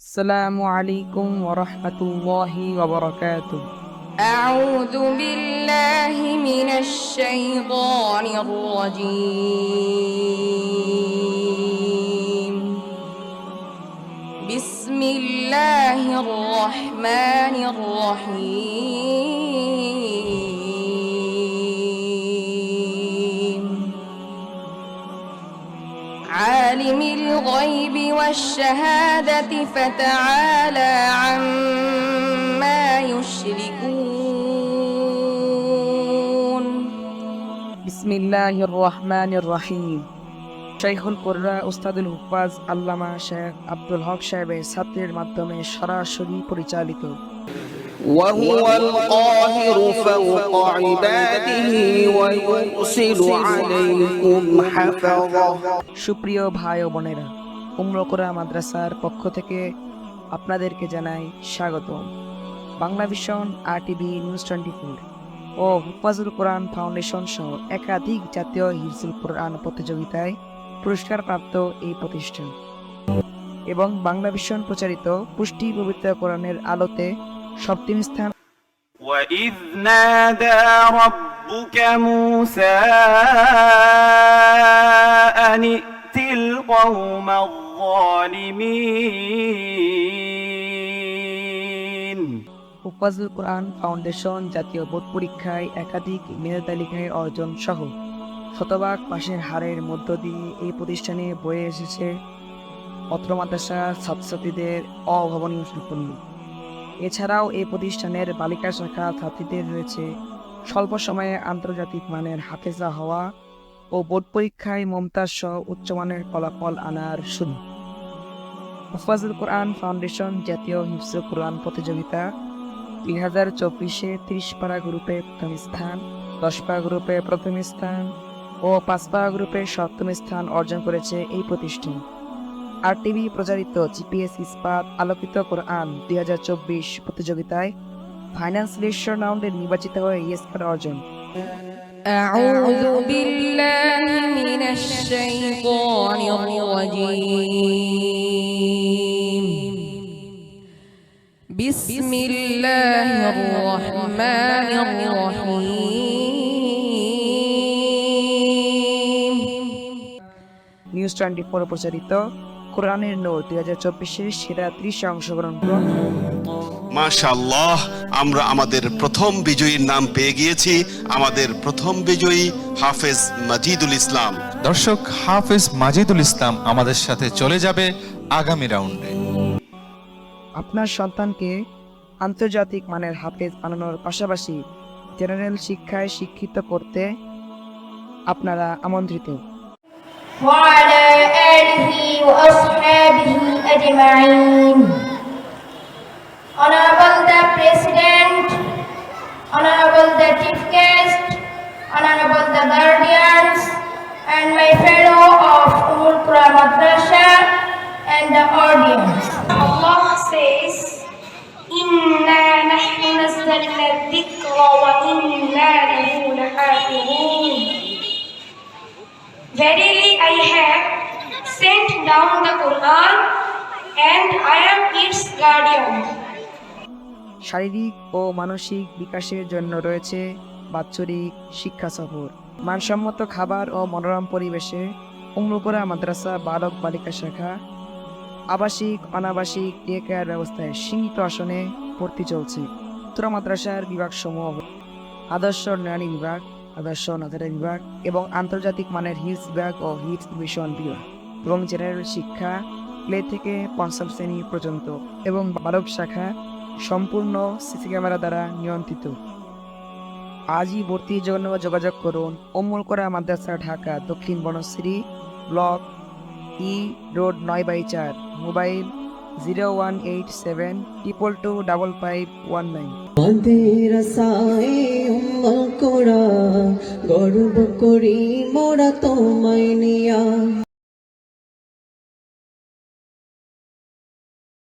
আসসালামু আলাইকুম ওয়া রাহমাতুল্লাহি ওয়া বারাকাতুহু। أعوذ بالله من الشيطان الرجيم. بسم الله الرحمن الرحيم. عالم الغيب والشهادة فتعالى عما يشركون. বিসমিল্লাহির রহমানির রহিম। শাইখুল কুররা উস্তাদুল হুফাজ আল্লামা শেখ আব্দুল হক সাহেবের ছাত্রের মাধ্যমে সরাসরি পরিচালিত। وهو القاهر فوق عباده ويرسل عليكم حفظه। সুপ্রিয় ভাই ও বোনেরা, উমরা মাদ্রাসার পক্ষ থেকে আপনাদেরকে জানাই স্বাগত। বাংলা ভিশন, RTV নিউজ 24 ও হুফাজুল কোরআন ফাউন্ডেশন সহ একাধিক জাতীয় হিফজুল কোরআন প্রতিযোগিতায় পুরস্কারপ্রাপ্ত এই প্রতিষ্ঠান এবং বাংলা ভিশন প্রচারিত পুষ্টি পবিত্র কোরআনের আলোতে সপ্তম স্থান। وَإِذْ نَادَى رَبُّكَ مُوسَىٰ أَنِ ائْتِ الْقَوْمَ الظَّالِمِينَ। হুফাজুল কোরআন ফাউন্ডেশন জাতীয় বোর্ড পরীক্ষায় একাধিক মেধা তালিকায় অর্জন সহ শতভাগ পাশের হারের মধ্য দিয়ে এই প্রতিষ্ঠানে বয়ে এসেছে অত্র মাদ্রাসার ছাত্রছাত্রীদের অভাবনীয় সাফল্য। এছাড়াও এই প্রতিষ্ঠানের বালিকা শাখা ছাত্রীদের রয়েছে স্বল্প সময়ে আন্তর্জাতিক মানের হাফেজা হওয়া ও বোর্ড পরীক্ষায় মমতাজ সহ উচ্চমানের ফলাফল আনার সুযোগ। হুফাজুল কোরআন ফাউন্ডেশন জাতীয় হিফজুল কোরআন প্রতিযোগিতা 2024-এ 30 পারা গ্রুপে প্রথম স্থান, 10 পারা গ্রুপে প্রথম স্থান ও 5 পারা গ্রুপে সপ্তম স্থান অর্জন করেছে এই প্রতিষ্ঠান। RTV প্রচারিত GPS ইস্পাত আলোকিত কোরআন 2024 প্রতিযোগিতায় ফাইনাল সিলেকশন রাউন্ডে নির্বাচিত হয়ে ইয়েস্কার অর্জন। أعوذ بالله من الشيطان الرجيم. بسم الله الرحمن الرحيم. নিউজ 24 প্রচারিত কোরআনের নূর 2024-এর সেরা 30 অংশগ্রহণ করুন। মাশাআল্লাহ, আমরা আমাদের প্রথম বিজয়ীর নাম পেয়ে গিয়েছি। আমাদের প্রথম বিজয়ী হাফেজ মাজিদুল ইসলাম। দর্শক, হাফেজ মাজিদুল ইসলাম আমাদের সাথে চলে যাবে আগামী রাউন্ডে। আপনার সন্তানকে আন্তর্জাতিক মানের হাফেজ বানানোর পাশাপাশি জেনারেল শিক্ষায় শিক্ষিত করতে আপনারা আমন্ত্রিত। وعلى آله وأصحابه أجمعين. Honorable the President, Honorable the Chief Guest, Honorable the Guardians, and my fellow of Ummul Qura Madrasa and the audience. Allah says, "Inna nahnu nazzalna adh-dhikra wa inna lahu lahafizun." Verily I have sent down the Quran and I am its guardian. শারীরিক ও মানসিক বিকাশের জন্য রয়েছে বাৎসরিক শিক্ষা সফর, মানসম্মত খাবার ও মনোরম পরিবেশে উম্মুল কুরা মাদ্রাসা বালক বালিকা শাখা আবাসিক অনাবাসিক ডে কেয়ার ব্যবস্থায় সীমিত আসনে ভর্তি চলছে। উত্তর মাদ্রাসার বিভাগসমূহ আদর্শ নারী বিভাগ, আদর্শ নাজারা বিভাগ এবং আন্তর্জাতিক মানের হিফজ বিভাগ ও হিফজ মিশন বিভাগ এবং জেনারেল শিক্ষা প্লে থেকে পঞ্চম শ্রেণী পর্যন্ত এবং বালক শাখা সম্পূর্ণ সিসি ক্যামেরা দ্বারা নিয়ন্ত্রিত। আজই ভর্তির জন্য যোগাযোগ করুন উম্মুল কুরা Madrasa, Dhaka, Dakshin Banasree, block E, road 9/4, mobile 0187225519। মাদ্রাসায়ে উম্মুল কুরা গর্ব করি মোরা তোমায় নিয়া।